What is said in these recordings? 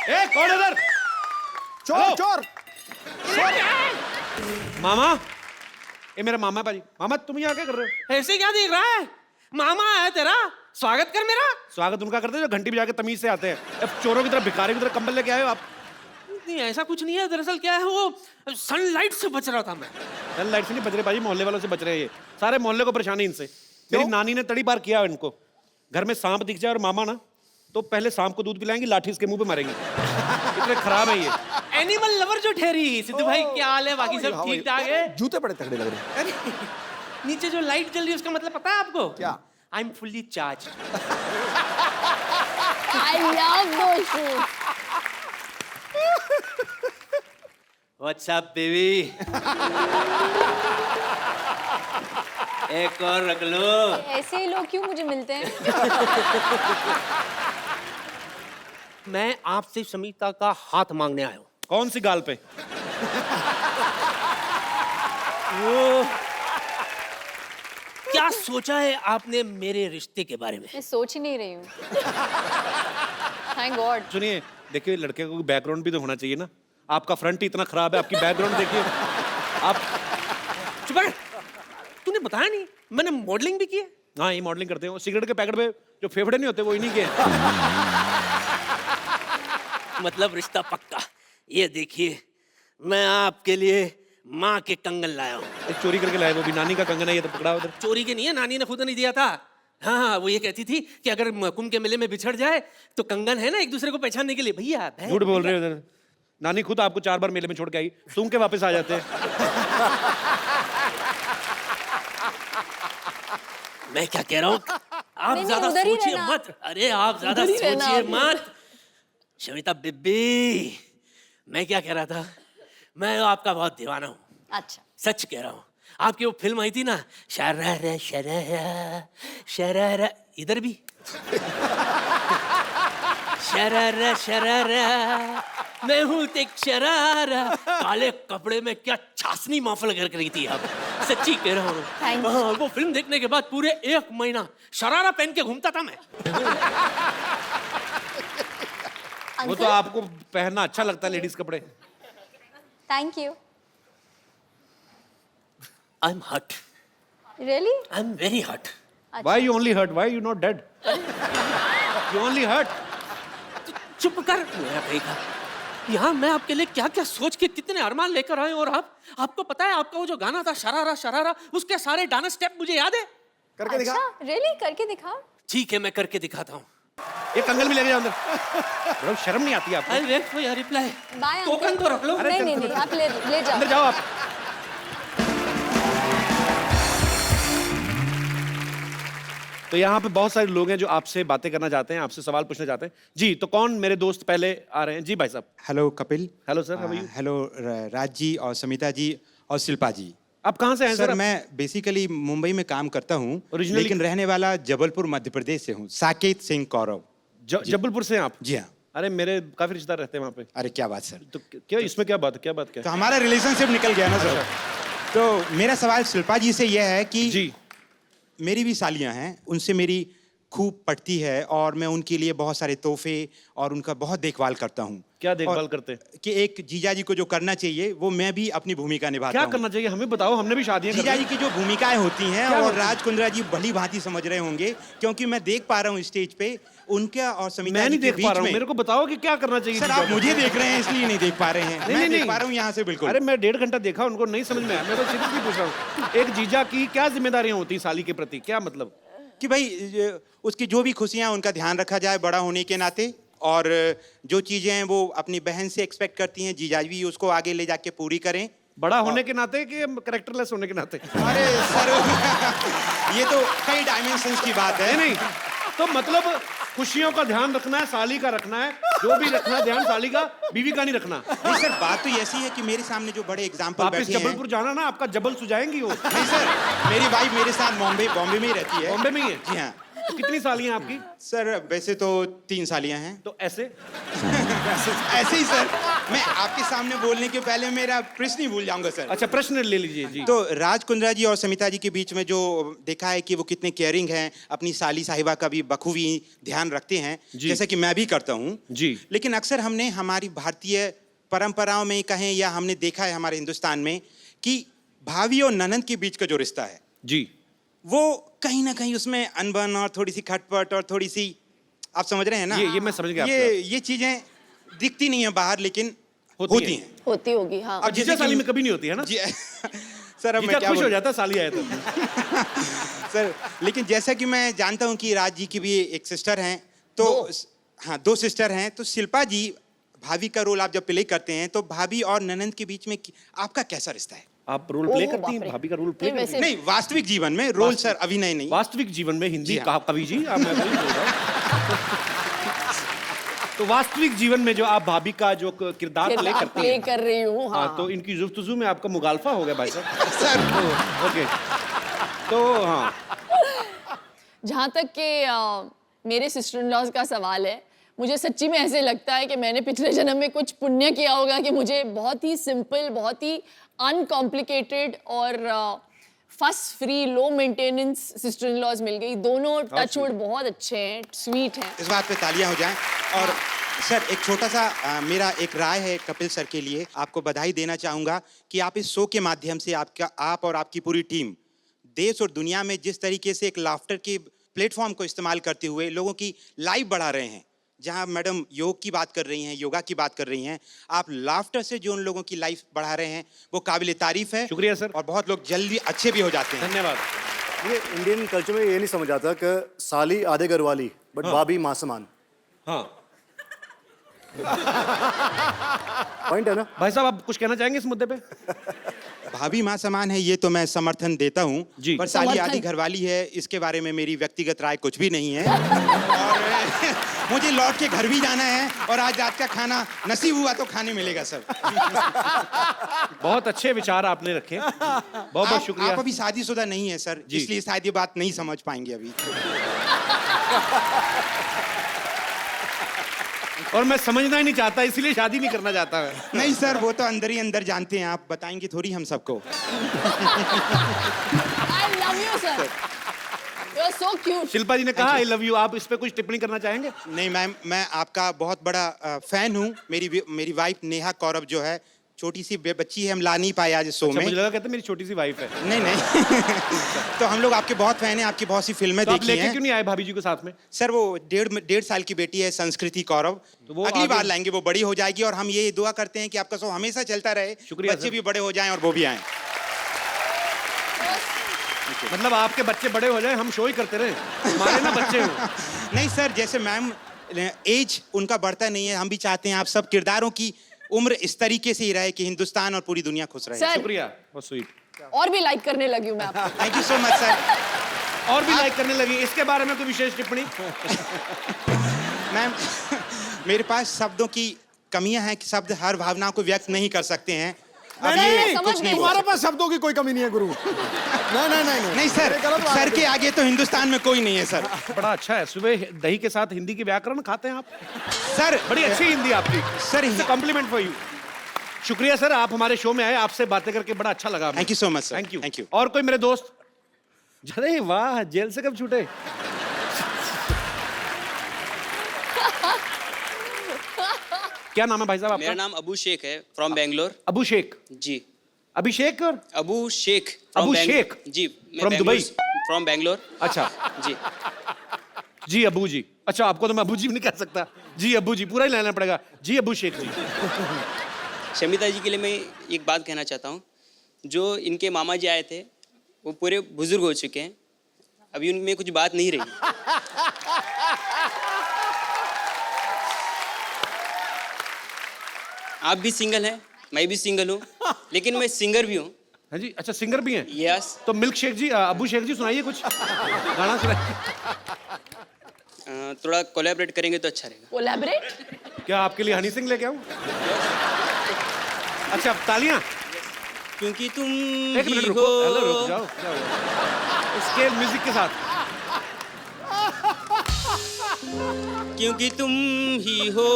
ए कौन इधर? चोर चोर मामा, ये मेरा मामा भाई। मामा तुम यहाँ क्या कर रहे हो? ऐसे क्या देख रहा है? मामा है तेरा, स्वागत कर मेरा। स्वागत उनका करते हैं जो घंटी बजा के तमीज से आते हैं। अब चोरों की तरह भिखारी की तरह कंबल लेके आए हो आप। नहीं ऐसा कुछ नहीं है, दरअसल क्या है वो सनलाइट से बच रहा था मैं। लाइट से नहीं बच रहे भाई, मोहल्ले वालों से बच रहे हैं। ये सारे मोहल्ले को परेशानी इनसे। मेरी नानी ने तड़ी पार किया इनको। घर में सांप दिख जाए और मामा ना तो पहले सांप को दूध पिलाएंगे, लाठी इसके मुंह पे मारेंगे। इतने खराब है ये। एनिमल लवर जो ठहरी। सिद्धू भाई क्या हाल है? बाकी सब ठीक ठाक है? जूते बड़े तगड़े लग रहे हैं। अरे नीचे जो लाइट जल रही है उसका मतलब पता है आपको? क्या? I am fully charge. I love those shoes. What's up baby? एक और रख लो। ऐसे ही लोग क्यों मुझे मिलते हैं? मैं आपसे समीता का हाथ मांगने आया हूँ। कौन सी गाल पे? वो क्या सोचा है आपने मेरे रिश्ते के बारे में? मैं सोच ही नहीं रही हूँ। Thank God. सुनिए, देखिए लड़के को बैकग्राउंड भी तो होना चाहिए ना। आपका फ्रंट ही इतना खराब है, आपकी बैकग्राउंड देखिए। आप चुप कर। तूने बताया नहीं मैंने मॉडलिंग भी की है। हाँ ये मॉडलिंग करते हो। सिगरेट के पैकेट पे जो फेफड़े नहीं होते वो इन्हीं के हैं। मतलब रिश्ता पक्का। ये देखिए मैं आपके लिए माँ के कंगन लाया हूँ। एक चोरी करके लाए वो भी, नानी का कंगन है ये तो पकड़ा उधर। चोरी के नहीं है, नानी ने खुद नहीं दिया था। हाँ वो ये कहती थी कि अगर कुंभ के मेले में बिछड़ जाए तो कंगन है ना एक दूसरे को पहचानने के लिए। भैया झूठ बोल रहे हो उधर। नानी खुद आपको 4 बार मेले में छोड़ के आई, सूंघ के वापस आ जाते हैं। मैं क्या कह रहा हूँ, आप नहीं, ज्यादा उधर ही सोचिए रहना। मत। अरे आप ज्यादा उधर ही रहना सोचिए आप। मत। शमिता बिब्बी, मैं क्या कह रहा था, मैं आपका बहुत दीवाना हूँ। अच्छा। सच कह रहा हूँ। आपकी वो फिल्म आई थी ना, शरारा शरारा शरारा, इधर भी शरारा शरारा, मैं हूँ एक शरारा। काले कपड़े में क्या छासनी महफिल कर रही थी आप। सच्ची कह रहा हूँ। Thank you. हाँ, वो फिल्म देखने के बाद पूरे 1 महीना शरारा पहन के घूमता था मैं। वो तो आपको पहनना अच्छा लगता है लेडीज कपड़े। Thank you. I am hot. Really? I am very hot. Why you only hurt? Why you not dead? You only hurt. चुप कर मेरा कहेगा। यहाँ मैं आपके लिए क्या क्या सोच के कितने अरमान लेकर आए, और आपको पता है आपका वो जो गाना था शरारा शरारा, उसके सारे डांस स्टेप मुझे याद है। करके दिखा। अच्छा, really? करके दिखा। ठीक है मैं करके दिखाता हूँ। ये कंगन भी लेके जाओ अंदर। बड़ा शर्म नहीं आती आपको? I wait for your reply. Bye, token uncle. तो रख लो। नहीं नहीं नहीं, आप ले जाओ। अंदर जाओ आप। तो यहाँ पे बहुत सारे लोग हैं जो आपसे बातें करना चाहते हैं, आपसे सवाल पूछना चाहते हैं। जी तो कौन मेरे दोस्त पहले आ रहे हैं? जी भाई साहब। Hello Kapil. Hello sir, how are you? Hello Raj ji और समिता जी और शिल्पा जी। आप कहाँ से हैं सर सर? मैं बेसिकली मुंबई में काम करता हूँ, Originally- लेकिन रहने वाला जबलपुर मध्य प्रदेश से हूँ। साकेत सिंह कौरव। जबलपुर से हैं आप? जी हाँ। अरे मेरे काफी रिश्तेदार रहते हैं वहाँ पे। अरे क्या बात सर। तो क्या इसमें क्या बात है? क्या बात क्या तो हमारा रिलेशनशिप निकल गया ना सर। तो मेरा सवाल शिल्पा जी से यह है कि जी मेरी भी सालियाँ हैं, उनसे मेरी खूब पटती है और मैं उनके लिए बहुत सारे तोहफे और उनका बहुत देखभाल करता हूँ। क्या देखभाल और करते हैं? कि एक जीजा जी को जो करना चाहिए वो मैं भी अपनी भूमिका निभाता क्या हूँ। करना चाहिए हमें बताओ, हमने भी शादियां जीजा जी की जो भूमिकाएं होती हैं क्या और होती हैं? राज कुंद्रा जी भली भांति समझ रहे होंगे, क्योंकि मैं देख पा रहा हूँ स्टेज पे उनका और समिता मैं जी नहीं के देख बीच पा रहा हूँ, में। मेरे को बताओ कि क्या करना चाहिए। सर जीजा आप को? मुझे देख रहे हैं इसलिए नहीं देख पा रहे हैं। नहीं, मैं नहीं, देख नहीं। पा रहा हूँ यहाँ से बिल्कुल। अरे मैं 1.5 घंटा देखा, उनको नहीं समझ में आया। मैं तो सीरियसली पूछ रहा हूँ, एक जीजा की क्या जिम्मेदारियां होती हैं साली के प्रति? क्या मतलब? कि भाई उसकी जो भी खुशियाँ उनका ध्यान रखा जाए बड़ा होने के नाते, और जो चीजें हैं वो अपनी बहन से एक्सपेक्ट करती हैं, जीजा भी उसको आगे ले जाके पूरी करें। बड़ा होने के नाते कि कैरेक्टरलेस होने के नाते? अरे सर ये तो कई डायमेंशंस की बात है। नहीं तो मतलब खुशियों का ध्यान रखना है, साली का रखना है, जो भी रखना है ध्यान साली का, बीवी का नहीं रखना। नहीं सर बात तो ऐसी है कि मेरे सामने जो बड़े एग्जाम्पल वापस बैठे हैं। जबलपुर जाना ना, आपका जबल सुझाएंगी वो। नहीं सर मेरी वाइफ मेरे साथ बॉम्बे में ही रहती है। बॉम्बे में ही है? जी हाँ। तो कितनी सालियां आपकी? सर वैसे तो 3 सालियां हैं। तो ऐसे ऐसे ही सर, मैं आपके सामने बोलने के पहले मेरा प्रश्न ही भूल जाऊंगा सर। अच्छा, प्रश्न ले लीजिए जी। तो राज कुंद्रा जी और समिता जी के बीच में जो देखा है कि वो कितने केयरिंग हैं, अपनी साली साहिबा का भी बखूबी ध्यान रखते हैं, जी। जैसे कि मैं भी करता हूँ जी। लेकिन अक्सर हमने हमारी भारतीय परंपराओं में कहें या हमने देखा है हमारे हिंदुस्तान में कि भाभी और ननंद के बीच का जो रिश्ता है जी, वो कहीं ना कहीं उसमें अनबन और थोड़ी सी खटपट और थोड़ी सी, आप समझ रहे हैं ना? ये मैं समझ गया ये चीजें दिखती नहीं है बाहर लेकिन होती हैं। होती होगी हाँ। अब जीजा साली में कभी नहीं होती है ना? जी सर अब मैं जीजा क्या खुश हो बोलूं? जाता है साली आए तो। सर लेकिन जैसा कि मैं जानता हूं कि राज जी की भी एक सिस्टर हैं, तो हाँ 2 सिस्टर हैं, तो शिल्पा जी भाभी का रोल आप जब प्ले करते हैं तो भाभी और ननंद के बीच में आपका कैसा रिश्ता है? आप रोल प्ले ओह, करती बाप हैं? रे। भाभी का रोल प्ले नहीं, करती हैं? नहीं वास्तविक जीवन में रोल सर, अभिनय नहीं। वास्तविक जीवन में हिंदी जी हाँ। कहा कवि जी, आप मैं वही बोल रहा हूं। तो वास्तविक जीवन में जो आप भाभी का जो किरदार प्ले करती प्ले हैं, कर रही हूँ हाँ। हाँ, तो इनकी गुफ्तगू में आपका मुगालफा हो गया भाई साहब। सर ओके, तो हाँ, जहाँ तक कि मेरे सिस्टर इन लॉज का सवाल है, मुझे सच्ची में ऐसे लगता है कि मैंने पिछले जन्म में कुछ पुण्य किया होगा कि मुझे बहुत ही सिंपल, बहुत ही अनकॉम्प्लिकेटेड और fuss free, low maintenance sister in laws मिल गई। दोनों टचवुड बहुत अच्छे हैं, स्वीट हैं। इस बात पे तालियां हो जाएं। और सर एक छोटा सा मेरा एक राय है कपिल सर के लिए, आपको बधाई देना चाहूंगा कि आप इस शो के माध्यम से आप और आपकी पूरी टीम देश और दुनिया में जिस तरीके से एक लाफ्टर के प्लेटफॉर्म को इस्तेमाल करते हुए लोगों की लाइफ बढ़ा रहे हैं। जहां मैडम योग की बात कर रही हैं, योगा की बात कर रही हैं, आप लाफ्टर से जो उन लोगों की लाइफ बढ़ा रहे हैं वो काबिल तारीफ है। शुक्रिया सर। और बहुत लोग जल्दी अच्छे भी हो जाते हैं। धन्यवाद। ये इंडियन कल्चर में ये नहीं समझ आता कि साली आधे घर वाली बट भाभी माँ समान। हाँ पॉइंट है ना? भाई साहब, आप कुछ कहना चाहेंगे इस मुद्दे पे? भाभी माँ समान है ये तो मैं समर्थन देता हूँ, जी। पर साली समर्थन। आधी घरवाली है इसके बारे में मेरी व्यक्तिगत राय कुछ भी नहीं है। और मुझे लौट के घर भी जाना है और आज रात का खाना नसीब हुआ तो खाने मिलेगा सर। बहुत अच्छे विचार आपने रखे, बहुत बहुत शुक्रिया। आप अभी शादीशुदा नहीं है सर, जी। इसलिए शायद ये बात नहीं समझ पाएंगे अभी। और मैं समझना ही नहीं चाहता, इसीलिए शादी नहीं करना चाहता मैं। नहीं सर, वो तो अंदर ही अंदर जानते हैं, आप बताएंगे थोड़ी हम सबको। I love you, sir. You're so cute. Shilpa जी ने कहा आई लव यू, आप इस पे कुछ टिप्पणी करना चाहेंगे? नहीं मैम, मैं आपका बहुत बड़ा फैन हूँ। मेरी वाइफ नेहा कौरव जो है, छोटी सी बच्ची है, हम ला नहीं पाए आज शो अच्छा, में। मुझे लगा कहते मेरी छोटी सी वाइफ है। नहीं नहीं तो हम लोग आपके बहुत फैन हैं, आपकी बहुत सी फिल्में तो आप देखी लेके हैं। क्यों नहीं आए भाभी जी को साथ में? सर वो 1.5 साल की बेटी है संस्कृति कौरव, तो वो अगली आगे- बार लाएंगे, वो बड़ी हो जाएगी और हम ये दुआ करते हैं कि आपका शो हमेशा चलता रहे, शुक्रिया बच्चे सर। भी बड़े हो जाएं और वो भी आएं। मतलब आपके बच्चे बड़े हो जाए, हम शो ही करते रहे, हमारे ना बच्चे हो। नहीं सर, जैसे मैम एज उनका बढ़ता नहीं है, हम भी चाहते हैं आप सब किरदारों की उम्र इस तरीके से ही रहे कि हिंदुस्तान और पूरी दुनिया खुश रहे। सर, शुक्रिया, बहुत स्वीट। और भी लाइक करने लगी हूँ मैं आपको। Thank you so much sir. और भी लाइक करने लगी, इसके बारे में कोई विशेष टिप्पणी? मैम मेरे पास शब्दों की कमियां हैं कि शब्द हर भावना को व्यक्त नहीं कर सकते हैं। अब नहीं, ये नहीं, समझ कुछ नहीं गई। बोल तुम्हारे सकते। पास शब्दों की कोई कमी नहीं है गुरु। नहीं नहीं सर, ये गलत बात सर है। के आगे तो हिंदुस्तान में कोई नहीं है सर। बड़ा अच्छा है, सुबह दही के साथ हिंदी की व्याकरण खाते हैं आप? सर बड़ी अच्छी हिंदी आपकी सर, कॉम्प्लीमेंट फॉर यू। शुक्रिया सर, आप हमारे शो में आए, आपसे बातें करके बड़ा अच्छा लगा। Thank you so much sir. Thank you. Thank you. और कोई मेरे दोस्त? अरे वाह, जेल से कब छूटे? क्या नाम है भाई साहब मेरा आपका? नाम अबू शेख है, फ्रॉम बेंगलोर। अबू शेख। जी, अभिषेक और अबू शेख। अबू शेख? जी, From दुबई? फ्रॉम बेंगलोर। अच्छा जी, जी अबू जी। अच्छा, आपको तो मैं अबू जी भी नहीं कह सकता, जी अबू जी पूरा ही लेना पड़ेगा। जी अबू शेख जी। शमिता जी के लिए मैं एक बात कहना चाहता हूँ। जो इनके मामा जी आए थे वो पूरे बुजुर्ग हो चुके हैं, अभी उनमें कुछ बात नहीं रही। आप भी सिंगल हैं, मैं भी सिंगल हूँ, लेकिन मैं सिंगर भी हूँ। हाँ जी, अच्छा सिंगर भी हैं? यस। तो मिल्क शेख जी, अबू शेख जी सुनाइए कुछ गाना सुनाइए। थोड़ा कोलैबोरेट करेंगे तो अच्छा रहेगा। कोलैबोरेट? क्या आपके लिए हनी सिंह लेके आऊं? अच्छा, तालियां। क्योंकि तुम एक मिनट ही रुको, हो। हेलो रुक जाओ, क्या हुआ? स्केल म्यूजिक के साथ। क्योंकि तुम ही हो,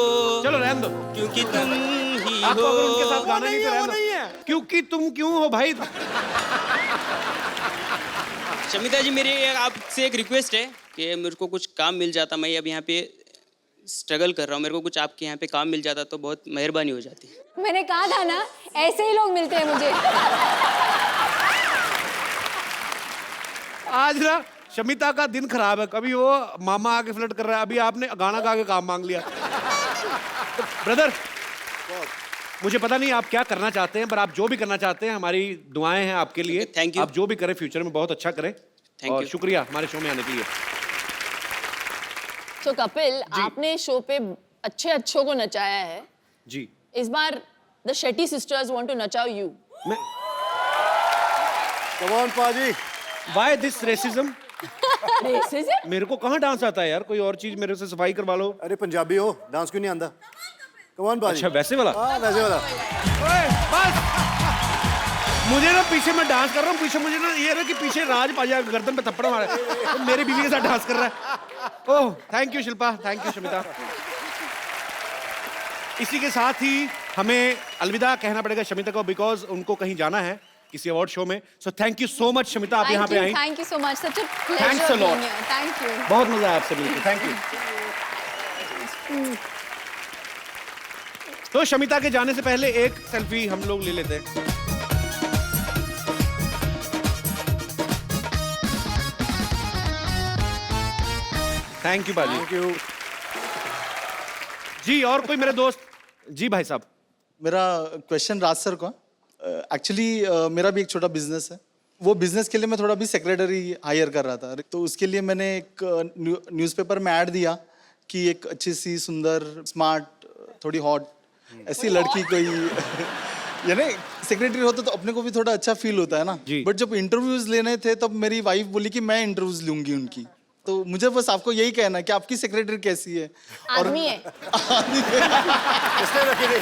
चलो रहने दो। क्योंकि तुम ही आपको हो। अगर उनके साथ गाना नहीं तो रहने दो। क्योंकि तुम क्यों हो भाई। शमिता जी, मेरी आपसे एक रिक्वेस्ट है कि मेरे को कुछ काम मिल जाता, मैं अब यहाँ पे स्ट्रगल कर रहा हूँ, मेरे को कुछ आपके यहाँ पे काम मिल जाता तो बहुत मेहरबानी हो जाती। मैंने कहा था ना, ऐसे ही लोग मिलते हैं मुझे। आज ना शमिता का दिन खराब है, कभी वो मामा आके फ्लर्ट कर रहा है, अभी आपने गाना गा के काम मांग लिया। तो ब्रदर, मुझे पता नहीं आप क्या करना चाहते हैं, पर आप जो भी करना चाहते हैं हमारी दुआएं हैं आपके लिए। Thank you. आप जो भी करें फ्यूचर में बहुत अच्छा करें। Thank और you. शुक्रिया हमारे शो में आने के लिए। तो कपिल, आपने शो पे अच्छों को नचाया है। जी इस बार the Shetty sisters want to नचाओ यू। मैं कम ऑन पाजी। Why this racism? रेसिज्म? मेरे को कहाँ डांस आता है यार, कोई और चीज मेरे से सफाई करवा लो। अरे पंजाबी हो, डांस क्यों नहीं आंदा? कम ऑन पाजी। अच्छा वैसे वाला? हाँ वैसे वाला। ओए, बस मुझे ना पीछे मैं डांस कर रहा हूँ, पीछे मुझे ना ये ना कि पीछे राज पाजा गर्दन पे थप्पड़ मारा तो मेरी बीवी के साथ डांस कर रहा है। Oh thank you Shilpa, thank you Shamita. इसी के साथ ही हमें अलविदा कहना पड़ेगा शमिता को, बिकॉज उनको कहीं जाना है किसी अवार्ड शो में। So thank you so much Shamita, आप यहाँ पे आई। Thank you so much, such a Thanks a lot. Pleasure. Thank you. बहुत मजा आया आपसे मिलकर, थैंक यू। तो शमिता के जाने से पहले एक सेल्फी हम लोग ले लेते हैं। थैंक यू बाजी। Thank you. जी और कोई मेरे दोस्त? जी भाई साहब। मेरा क्वेश्चन राज सर को। एक्चुअली मेरा भी एक छोटा बिजनेस है, वो बिजनेस के लिए मैं थोड़ा भी सेक्रेटरी हायर कर रहा था, तो उसके लिए मैंने एक न्यूज़पेपर में ऐड दिया कि एक अच्छी सी सुंदर स्मार्ट थोड़ी हॉट ऐसी लड़की कोई यानी सेक्रेटरी होता तो अपने को भी थोड़ा अच्छा फील होता है ना। जी। बट जब इंटरव्यूज लेने थे तब मेरी वाइफ बोली कि मैं इंटरव्यूज लूंगी उनकी, तो मुझे बस आपको यही कहना है कि आपकी सेक्रेटरी कैसी है? आदमी है। किसने रखी थी?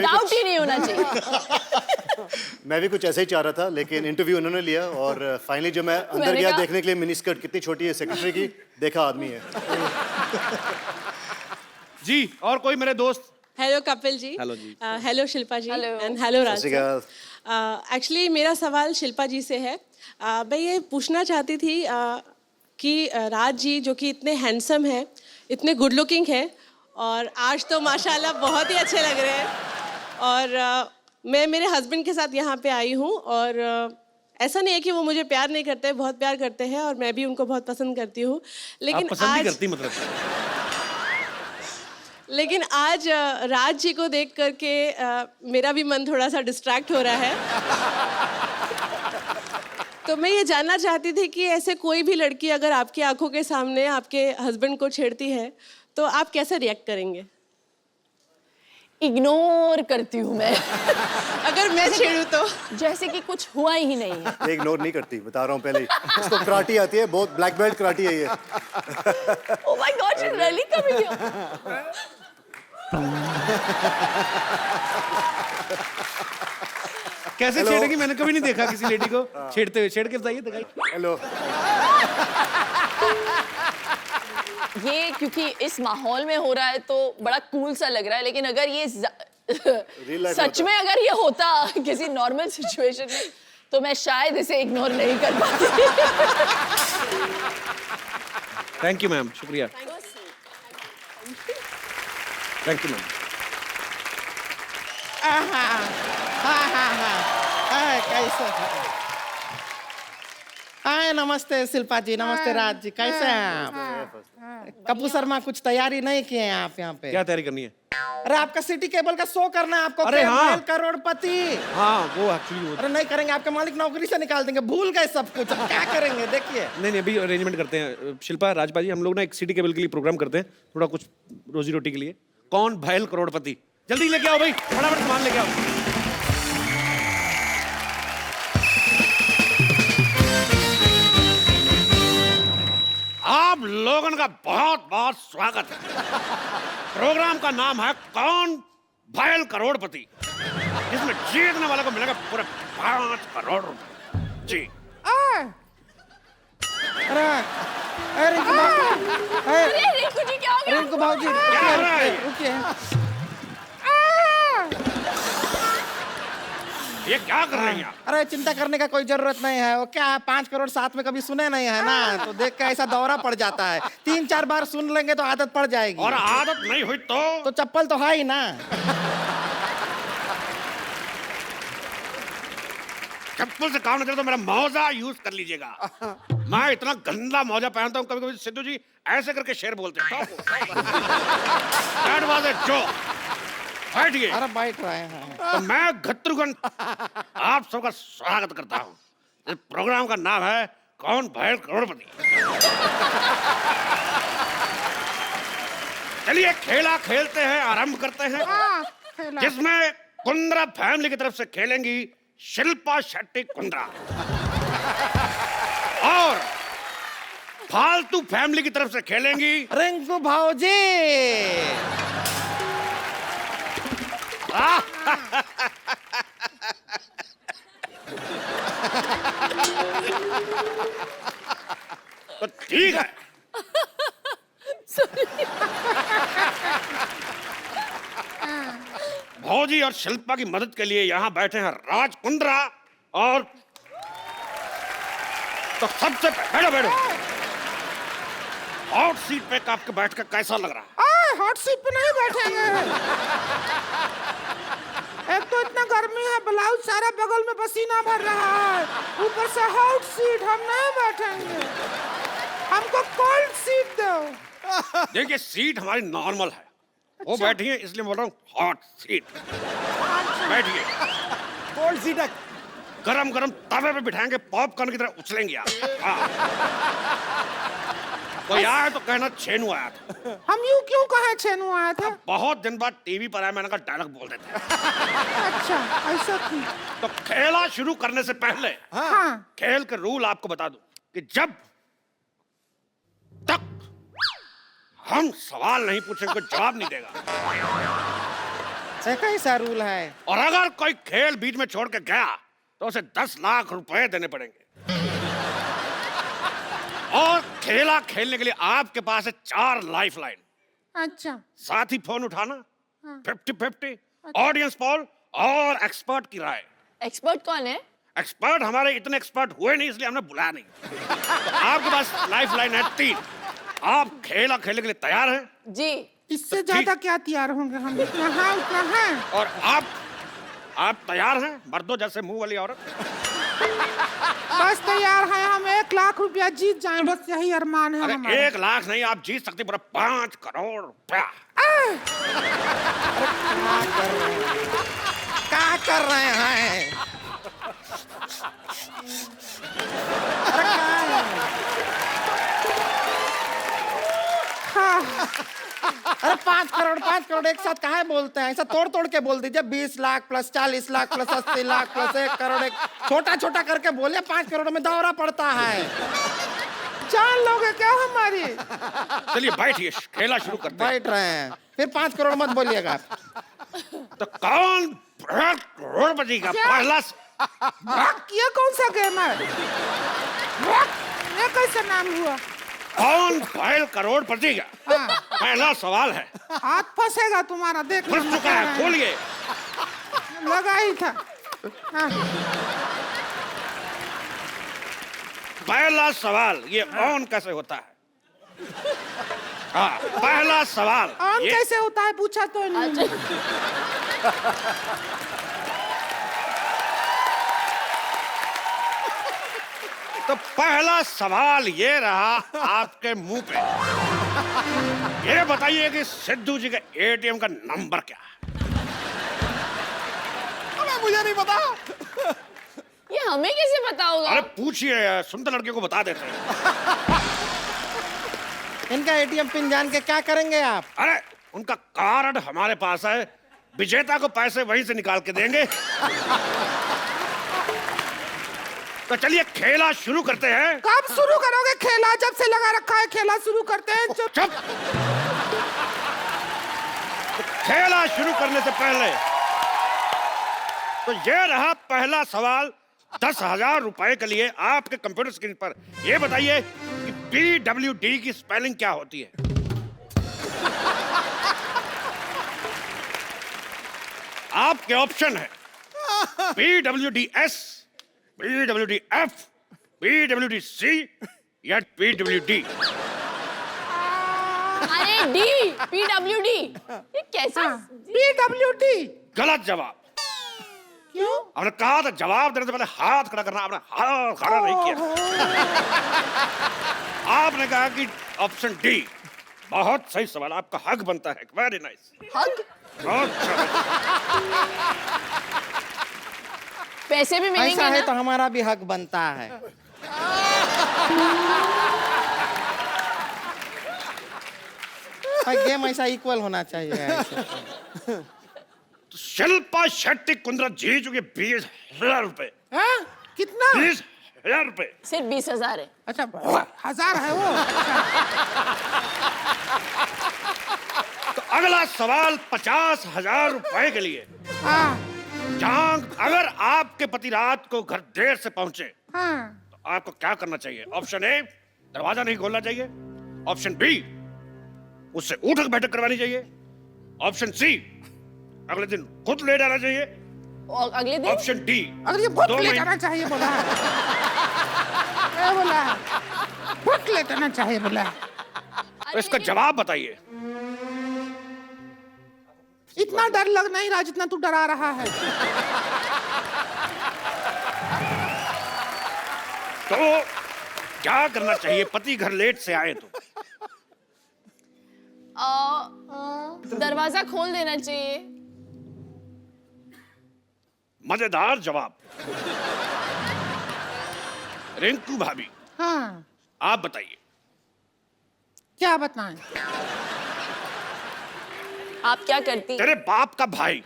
डाउट ही नहीं होना चाहिए। मैं भी कुछ ऐसा ही चाह रहा था, लेकिन इंटरव्यू उन्होंने लिया और फाइनली जब मैं अंदर मैंने गया कहा- देखने के लिए मिनी स्कर्ट कितनी छोटी है सेक्रेटरी की, देखा आदमी है। जी और कोई मेरे दोस्त? हेलो कपिल जी। हेलो जी। Hello Shilpa ji. Hello. And hello Raj सत श्री अकाल। एक्चुअली मेरा सवाल शिल्पा जी से है। मैं ये पूछना चाहती थी कि राज जी जो कि इतने हैंडसम हैं, इतने गुड लुकिंग हैं और आज तो माशाल्लाह बहुत ही अच्छे लग रहे हैं, और मैं मेरे हस्बैंड के साथ यहाँ पे आई हूँ, और ऐसा नहीं है कि वो मुझे प्यार नहीं करते, बहुत प्यार करते हैं और मैं भी उनको बहुत पसंद करती हूँ, आप पसंद भी करती मतलब? लेकिन आज राज जी को देख करके मेरा भी मन थोड़ा सा डिस्ट्रैक्ट हो रहा है। तो मैं ये जानना चाहती थी कि ऐसे कोई भी लड़की अगर आपकी आंखों के सामने आपके हस्बैंड को छेड़ती है तो आप कैसे रिएक्ट करेंगे? इग्नोर करती हूँ मैं। अगर मैं छेड़ूं तो? जैसे कि कुछ हुआ ही नहीं है। ये इग्नोर नहीं करती, बता रहा हूँ पहले ही। इसको कराटी आती है, बहुत ब्लैक बेल्ट कराटी है ये। Oh my God, she's really coming here. कैसे Hello. छेड़ेगी? मैंने कभी नहीं देखा किसी लेडी को छेड़ते हुए। छेड़ के बताइए, दिखाइए। हेलो। ये क्योंकि इस माहौल में हो रहा है तो बड़ा कूल सा लग रहा है, लेकिन अगर ये life सच होता। में अगर ये होता किसी नॉर्मल सिचुएशन में तो मैं शायद इसे इग्नोर नहीं कर पाती। थैंक यू मैम, शुक्रिया। Thank you ma'am. कैसे? हाय नमस्ते शिल्पा जी, नमस्ते राज जी, कैसे हैं आप? कपूर शर्मा कुछ तैयारी नहीं किए हैं आप यहाँ पे? क्या तैयारी करनी है? अरे आपका सिटी केबल का शो करना है आपको। अरे हाँ। केबल करोड़पति। हाँ वो एक्चुअली अरे नहीं करेंगे, आपके मालिक नौकरी से निकाल देंगे, भूल गए सब कुछ, अब क्या करेंगे देखिए। नहीं अभी अरेंजमेंट करते हैं। शिल्पा, राजपाजी, हम लोग ना एक सिटी केबल के लिए प्रोग्राम करते हैं, थोड़ा कुछ रोजी रोटी के लिए। कौन भैल करोड़पति? जल्दी लेके आओ भाई, फटाफट सामान लेके आओ। आप लोगों का बहुत बहुत स्वागत है। प्रोग्राम का नाम है कौन भैल करोड़पति, जिसमें जीतने वाले को मिलेगा पूरे 5 करोड़ रुपए। जी अरे अरे रिंकू अरे रिंकू जी क्या हो गया? रिंकू भाजी क्या हो रहा है? रुकिए। ये क्या कर रही हैं आप? अरे चिंता करने का कोई जरूरत नहीं है। वो क्या है, 5 करोड़ साथ में कभी सुने नहीं है ना, तो देख के ऐसा दौरा पड़ जाता है। 3-4 बार सुन लेंगे तो आदत पड़ जाएगी। और आदत नहीं हुई तो चप्पल तो है ही ना। चप्पल से काम नहीं चले तो मेरा मौजा यूज कर लीजिएगा। मैं इतना गंदा मौजा पहनता हूँ, कभी कभी सिद्धू जी ऐसे करके शेर बोलते हैं। That was a joke. बैठिए। अरे बैठ रहे हैं। तो मैं घत्रुघन आप सबका स्वागत करता हूँ। इस प्रोग्राम का नाम है कौन भैल करोड़पति। चलिए खेला खेलते हैं, आरंभ करते हैं, जिसमें कुंद्रा फैमिली की तरफ से खेलेंगी शिल्पा शेट्टी कुंद्रा और फालतू फैमिली की तरफ से खेलेंगी रिंकू भाजी। तो ठीक है। भौजी और शिल्पा की मदद के लिए यहाँ बैठे हैं राज कुंद्रा और तो सबसे बैठो बैठो। हॉट सीट पे आपके बैठ कर कैसा लग रहा है? हॉट सीट पे नहीं बैठेंगे। एक तो इतना गर्मी है, ब्लाउज सारा बगल में पसीना भर रहा है, ऊपर से हॉट सीट हम नहीं बैठेंगे। हमको कोल्ड सीट दो। देखिए सीट हमारी नॉर्मल है, वो बैठी है इसलिए बोल रहा हूँ हॉट सीट। बैठिए। कोल्ड सीट है। गरम गरम तवे पे बिठाएंगे, पॉपकॉर्न की तरह उछलेंगे आप। कोई आया तो कहना छेनू आया था। हम यूं क्यों कहे छेनू आया था? बहुत दिन बाद टीवी पर आया, मैंने कहा डायलॉग बोल देते हैं। अच्छा ऐसा थी। तो खेला शुरू करने से पहले हाँ। खेल के रूल आपको बता दूं कि जब तक हम सवाल नहीं पूछेंगे कोई जवाब नहीं देगा। कैसा रूल है? और अगर कोई खेल बीच में छोड़ के गया तो उसे 10 लाख रुपए देने पड़ेंगे। और खेला खेलने के लिए आपके पास है 4 लाइफ लाइन। अच्छा। साथ ही फोन उठाना, 50-50, ऑडियंस पोल और एक्सपर्ट की राय। एक्सपर्ट कौन है? एक्सपर्ट हमारे इतने एक्सपर्ट हुए नहीं इसलिए हमने बुलाया नहीं। तो आपके पास लाइफ लाइन है 3। आप खेला खेलने के लिए तैयार हैं? जी। इससे ज्यादा क्या तैयार होंगे हम? इतना है उतना है। और आप तैयार हैं मर्दों जैसे मुंह वाली औरत? बस तैयार है हम। 1 लाख रुपया जीत जाए, बस यही अरमान है अरे हमारा। 1 लाख नहीं, आप जीत सकते पूरा 5 करोड़ रुपया। क्या कर रहे हैं? अरे 5 करोड़ एक साथ काहे बोलते हैं? ऐसा तोड़ तोड़ के बोल दीजिए। 20 lakh plus 40 lakh plus 80 lakh plus 1 crore. एक छोटा छोटा करके बोलिए। 5 करोड़ में दौरा पड़ता है। जान लोगे क्या हमारी? चलिए बैठिए, खेला शुरू करते हैं। बैठ रहे हैं, फिर 5 करोड़ मत बोलिएगा। तो कौन करोड़पति का पहला ये कौन सा गेम है? ये कैसा नाम हुआ? कौन पहल करोड़पति का पहला सवाल है। हाथ फंसेगा तुम्हारा, देख। फंस चुका है, खोलिए। लगा ही था। हाँ। पहला सवाल, ये ऑन कैसे होता है? हाँ, पहला सवाल ऑन कैसे होता है पूछा तो नहीं। तो पहला सवाल ये रहा आपके मुंह पे। ये बताइए कि सिद्धू जी के एटीएम का नंबर क्या है? मुझे नहीं पता। ये हमें कैसे पता होगा? अरे पूछिए, सुंदर लड़कियों को बता देते हैं। इनका एटीएम पिन जान के क्या करेंगे आप? अरे उनका कार्ड हमारे पास है, विजेता को पैसे वहीं से निकाल के देंगे। तो चलिए खेला शुरू करते हैं। कब शुरू करोगे खेला? जब से लगा रखा है खेला शुरू करते हैं। चुप। खेला शुरू करने से पहले तो ये रहा पहला सवाल 10,000 रुपए के लिए आपके कंप्यूटर स्क्रीन पर ये बताइए कि PWD की स्पेलिंग क्या होती है? आपके ऑप्शन है PWDS, PWDF, PWDC या PWD। अरे डी, PWD। ये कैसा? PWD। गलत जवाब। क्यों? हमने कहा था जवाब देने से पहले हाथ खड़ा करना, आपने हाथ खड़ा नहीं किया। आपने कहा कि ऑप्शन डी। बहुत सही सवाल, आपका हक बनता है। Very nice. हक? बहुत अच्छा। पैसे भी मिलेंगे ऐसा है ना? तो हमारा भी हक बनता है। गेम ऐसा इक्वल होना चाहिए ऐसे। तो शिल्पा शेट्टी कुंद्रा जी चुके 20,000 रुपए। हाँ? कितना? 20,000 रुपए। सिर्फ 20,000 है। अच्छा 1,000 है वो। तो अगला सवाल 50,000 रुपए के लिए। हाँ जहां अगर आपके पति रात को घर देर से पहुंचे हाँ। तो आपको क्या करना चाहिए? ऑप्शन ए, दरवाजा नहीं खोलना चाहिए। ऑप्शन बी, उससे उठक बैठक करवानी चाहिए। ऑप्शन सी, अगले दिन खुद ले जाना चाहिए। और अगले दिन? ऑप्शन डी, अगर ये भूत 2 ले महीने। जाना चाहिए बोला है। क्या बोला है? भूत ले जाना चाहिए बोला है। तो इसका जवाब बताइए। इतना डर लग नहीं रहा जितना तू डरा रहा है। तो क्या करना चाहिए पति घर लेट से आए तो? दरवाजा खोल देना चाहिए। मजेदार जवाब। रिंकू भाभी, हाँ आप बताइए। क्या बताएं? आप क्या करती? तेरे बाप का भाई।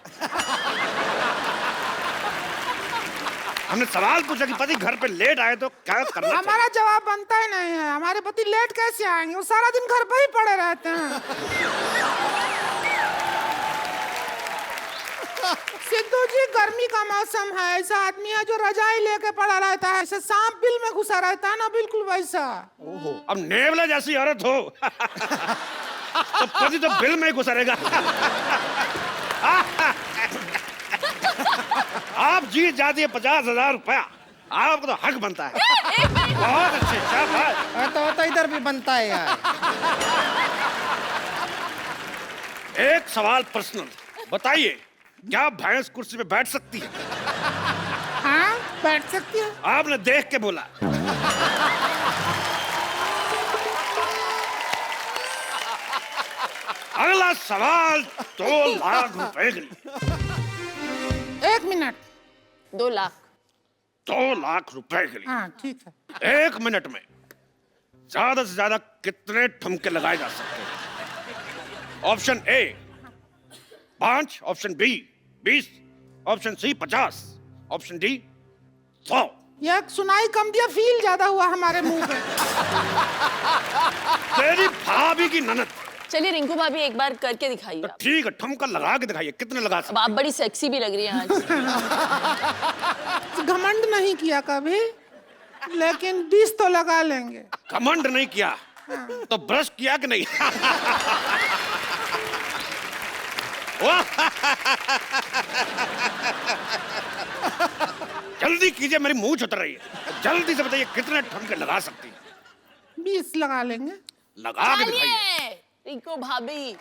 हमने सवाल पूछा कि पति घर पे लेट आए तो क्या करना चाहिए? हमारा जवाब बनता ही नहीं है। हमारे पति लेट कैसे आएंगे? वो सारा दिन घर पे ही पड़े रहते हैं। सिद्धू जी, गर्मी का मौसम है, ऐसा आदमी है जो रजाई लेके पड़ा रहता है, ऐसे सांप बिल में घुसा रहता है ना, बिल्कुल वैसा। अब नेवला जैसी औरत हो तो पति तो बिल में ही घुसा रहेगा। आप जीत जाती है 50,000 रुपया। आपको तो हक बनता है। बहुत अच्छे, शाबाश। तो इधर भी बनता है यार। एक सवाल पर्सनल, बताइए क्या भैंस कुर्सी पे बैठ सकती है? हाँ बैठ सकती है। आपने देख के बोला। अगला सवाल 2 लाख रुपए के लिए। 1 मिनट। 2 लाख। 2 लाख रुपए के लिए। हाँ ठीक है। 1 मिनट में ज्यादा से ज्यादा कितने ठुमके लगाए जा सकते हैं? Option A 5, option B 20, option C 50, option D 100। ये सुनाई कम दिया, फील ज्यादा हुआ हमारे मुंह पे। तेरी भाभी की ननद। चलिए रिंकू भाभी एक बार करके दिखाइए तो आप। ठीक है, ठुमका लगा के दिखाइए, कितने लगा अब सकते? आप बड़ी सेक्सी भी लग रही हैं आज। घमंड नहीं किया कभी, लेकिन 20 तो लगा लेंगे। घमंड नहीं किया तो ब्रश किया कि नहीं? जल्दी कीजिए, मेरी मुंह उतर रही है। जल्दी से बताइए कितने ठुमके लगा सकती है? 20 लगा लेंगे। लगा के दिखाइए। चलिए रिंकू भाभी।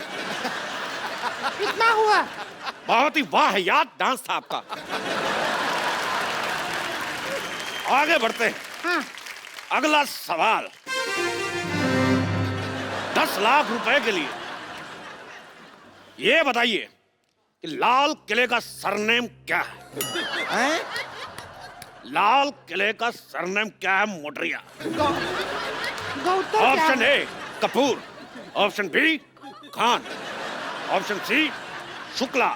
कितना हुआ? बहुत ही वाहियात डांस था आपका। आगे बढ़ते हैं। हाँ अगला सवाल 10 लाख रुपए के लिए। ये बताइए कि लाल किले का सरनेम क्या है? हैं? लाल किले का सरनेम क्या है मोटरिया? गौतम ऑप्शन क्या है? A Kapoor, option B Khan, option C Shukla,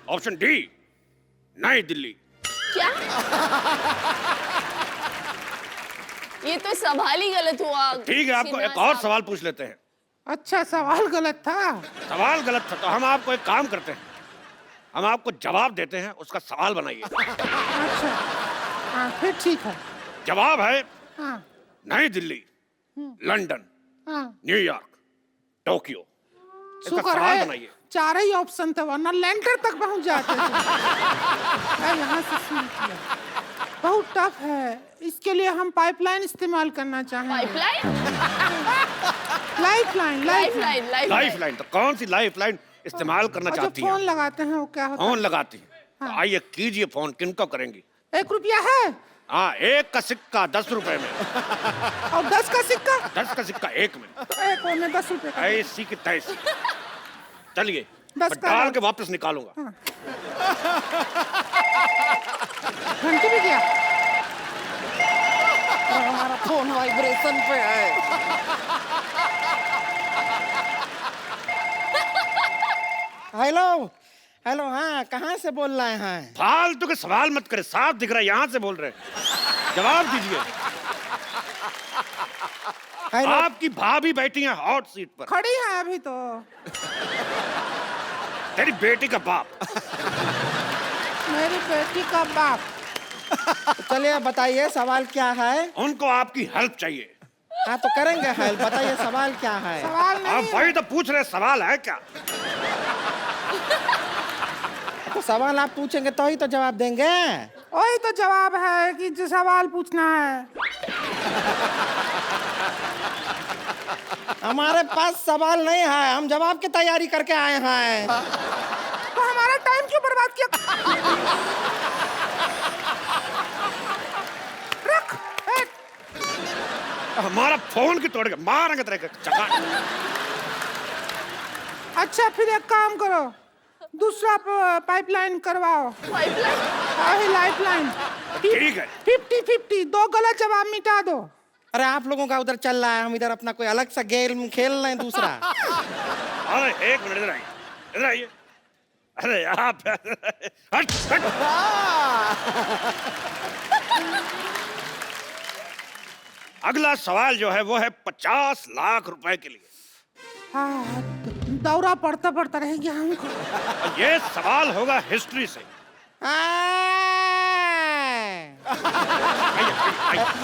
option D New Delhi. क्या? ये तो सवाल ही गलत हुआ। ठीक है, आपको सिन्हा एक और साहब। सवाल पूछ लेते हैं। अच्छा सवाल गलत था। सवाल गलत था तो हम आपको एक काम करते हैं, हम आपको जवाब देते हैं, उसका सवाल बनाइए। अच्छा हाँ फिर ठीक है। जवाब है हाँ नई दिल्ली, लंदन, हाँ न्यूयॉर्क, टोक्यो। इसका शुक्र सवाल है बनाइए। 4 ही ऑप्शन थे, वरना लैंडर तक पहुंच जाते थे। मैं यहाँ से शुरू किया। बहुत टफ है, इसके लिए हम पाइपलाइन इस्तेमाल करना चाहेंगे। Pipeline, lifeline, lifeline, life lifeline. Line, तो कौन सी लाइफ लाइन इस्तेमाल करना और जो चाहती फोन हैं? लगाते हैं वो क्या होता फोन लगाती हैं। हाँ। तो आइए कीजिए फोन, किनको करेंगी? है? 1 रुपया है हाँ, 1 का सिक्का 10 रुपए में, और 10 का सिक्का, 10 का सिक्का 1 में, तो एक और में 10 रुपए का। ऐसी की तैसी। चलिए 10 मैं का डाल है। के वापस निकालूंगा। घंटी भी गया। और हमारा फोन वाइब्रेशन पे है। हेलो हेलो, हाँ कहाँ से बोल रहे हैं? फालतू के सवाल मत करे, साफ दिख रहा है यहाँ से बोल रहे हैं। जवाब दीजिए। हेलो, आपकी भाभी बैठी है हॉट सीट पर, खड़ी है अभी तो। तेरी बेटी का बाप। मेरी बेटी का बाप। चलिए बताइए सवाल क्या है? उनको आपकी हेल्प चाहिए। हाँ तो करेंगे हेल्प, बताइए सवाल क्या है? सवाल आप वही तो पूछ रहे, सवाल है क्या? तो सवाल आप पूछेंगे तो ही तो जवाब देंगे। वही तो जवाब है कि जो सवाल पूछना है। हमारे पास सवाल नहीं है, हम जवाब की तैयारी करके आए हैं। तो हमारा टाइम क्यों बर्बाद किया? रख, हमारा फोन की तोड़ के मारेंगे तेरे के चका। अच्छा फिर एक काम करो, दूसरा पाइपलाइन करवाओ। Pipeline, lifeline. ठीक है। 50-50, 2 गलत जवाब मिटा दो। अरे आप लोगों का उधर चल रहा है, हम इधर अपना कोई अलग सा गेम खेल रहे हैं दूसरा। अरे 1 मिनट, इधर आइए, इधर आइए। अरे आप हट हट। अगला सवाल जो है वो है 50 लाख रुपए के लिए। हाँ, दौरा पड़ता पड़ता रह गया हमको। और ये सवाल होगा हिस्ट्री से।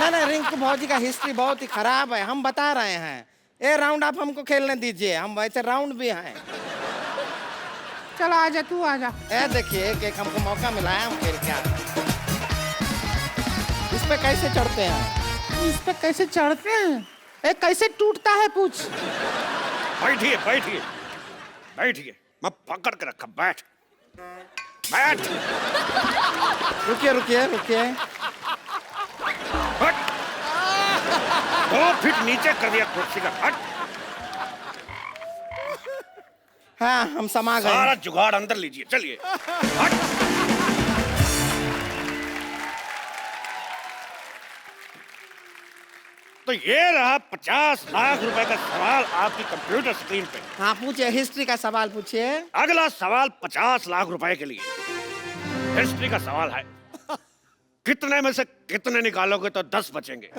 नहीं, रिंकू भौजी का हिस्ट्री बहुत ही खराब है, हम बता रहे हैं। ये राउंड आप हमको खेलने दीजिए, हम वैसे राउंड भी हैं। चलो आजा, तू आजा। ए देखिए एक हमको मौका मिला है, हम खेल क्या। इस पे कैसे चढ़ते हैं? इस पे कैसे चढ़ते हैं? ए कैसे टूटता है पूछ। बैठिए बैठिए बैठिए, मैं पकड़ के रखा, बैठ बैठ। रुकिए रुकिए रुकिए। हट। 2 फीट नीचे कर दिया कुर्सी का। हट। हाँ हम समा गए। सारा जुगाड़ अंदर लीजिए, चलिए। हट। तो ये रहा 50 लाख रुपए का सवाल आपकी कंप्यूटर स्क्रीन पे। हाँ पूछिए, हिस्ट्री का सवाल पूछिए। अगला सवाल 50 लाख रुपए के लिए हिस्ट्री का सवाल है। कितने में से कितने निकालोगे तो 10 बचेंगे?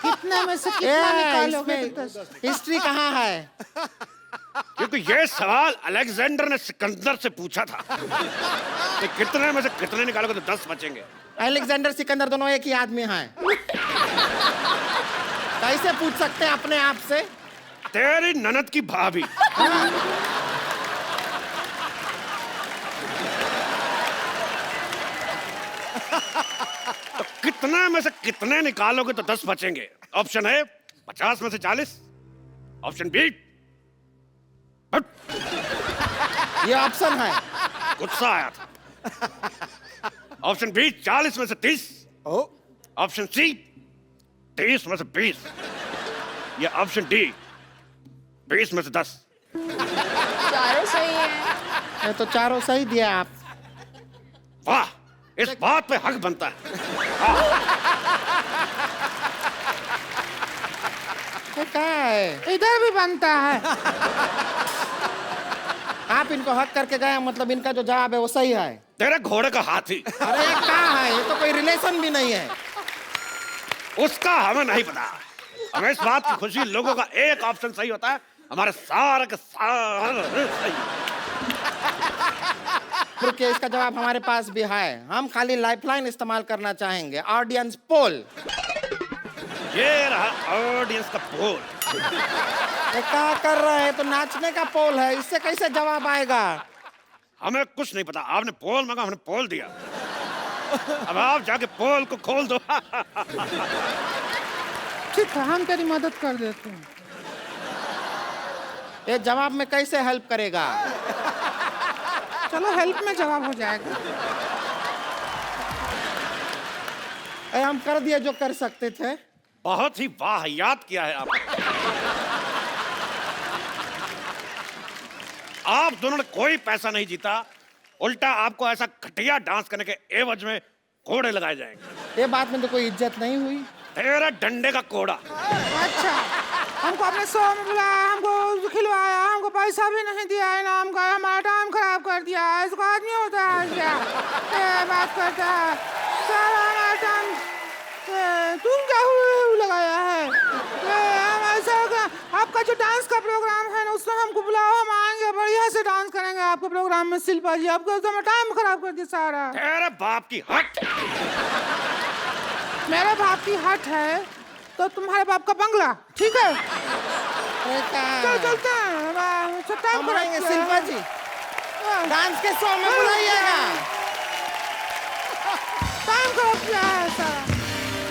कितने में से कितना निकालोगे? हिस्ट्री कहाँ है? क्योंकि ये सवाल अलेक्जेंडर ने सिकंदर से पूछा था कि कितने में से कितने निकालोगे तो 10 बचेंगे। अलेक्जेंडर सिकंदर दोनों एक ही आदमी हैं। कैसे पूछ सकते हैं अपने आप से? तेरी ननद की भाभी। तो कितने में से कितने निकालोगे तो 10 बचेंगे? ऑप्शन है 50 में से 40, ऑप्शन बी। ये ऑप्शन है। गुस्सा आया था। ऑप्शन बी 40 में से 30, ऑप्शन सी 30 में से 20, या ऑप्शन डी 20 में से 10। चारों सही है। ये तो चारों सही दिया आप। वाह, इस बात पे हक बनता है। ये क्या है? इधर भी बनता है। आप इनको हक करके गए, मतलब इनका जो जवाब है वो सही है। तेरे घोड़े का हाथी। अरे ये क्या है? ये तो कोई रिलेशन भी नहीं है। उसका हमें नहीं पता। हमें इस बात की खुशी, लोगों का एक ऑप्शन सही होता है, हमारे सारे के सारे सही। आप रुकिए, इसका जवाब हमारे पास भी है। हम खाली लाइफलाइन इस्तेमाल करना चाहेंगे, ऑडियंस पोल। ये रहा ऑडियंस का पोल। ये क्या कर रहे हैं? तो नाचने का पोल है, इससे कैसे जवाब आएगा? हमें कुछ नहीं पता, आपने पोल मांगा, हमने पोल दिया। अब आप जाके पोल को खोल दो। ठीक है, हम तेरी मदद कर देते हैं। ये जवाब में कैसे हेल्प करेगा? चलो हेल्प में जवाब हो जाएगा। हम कर दिए जो कर सकते थे। बहुत ही वाहियात किया है आप। आप दोनों ने कोई पैसा नहीं जीता, उल्टा आपको ऐसा घटिया डांस करने के एवज में कोड़े लगाए जाएंगे। ये बात में तो कोई इज्जत नहीं हुई। तेरा डंडे का कोड़ा। अच्छा, हमको अपने शो में बुलाया, हमको खिलवाया, हमको पैसा भी नहीं दिया, इनाम का, हमारा टाइम खराब कर दिया। इसको आदमी होता है क्या? ये बात करता है सारा हमारा टाइम। तुम क्या लगाया है? हम ऐसा आपका जो डांस का प्रोग्राम है ना, उसमें हमको बुलाओ, हम आएंगे, बढ़िया से डांस करेंगे आपके प्रोग्राम में। शिल्पा जी, आपको तो टाइम खराब कर दिया सारा। तेरे बाप की हट। मेरे बाप की हट है तो तुम्हारे बाप का बंगला, ठीक है? चल चलते हैं, टाइम करेंगे। शिल्पा जी, डांस के शो में बुलाइए।